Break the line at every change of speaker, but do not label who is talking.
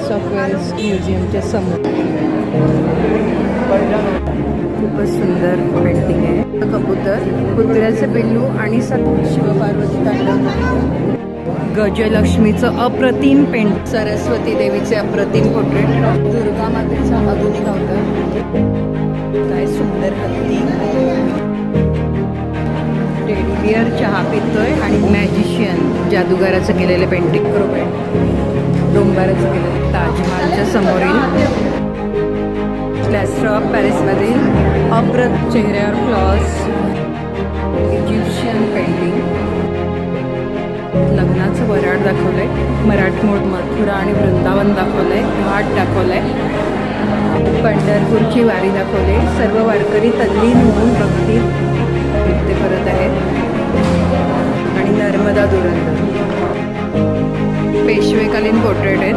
Prince of Wales म्युझियमच्या समोर खूपच सुंदर पेंटिंग आहे. कबूतर, कुत्र्याचे पिल्लू आणि शिवपार्वती तांडव. गजलक्ष्मीचं अप्रतिम पेंट, सरस्वती देवीचे अप्रतिम पोर्ट्रेट, दुर्गा मातेचा आधुनिक अवतार. काय सुंदर हत्ती, टेडी बिअर चहा पितोय आणि मॅजिशियन जादूगाराचं केलेले पेंटिंग. डोंबाराचं केलेलं ताजमहालच्या समोरील प्लॅस्टर ऑफ पॅरिसमधील चेहऱ्यावर फ्लॉस, इजिप्शियन पेंटिंग. लग्नाचं वराड दाखवलंय, मराठमोळ मथुरा आणि वृंदावन दाखवलंय, घाट दाखवलंय, पंढरपूरची वारी दाखवली. सर्व वारकरी तल्लीन होऊन भक्ती नृत्य करत आहेत. आणि नर्मदा दुरंदर पेशवेकालीन पोर्ट्रेट आहेत.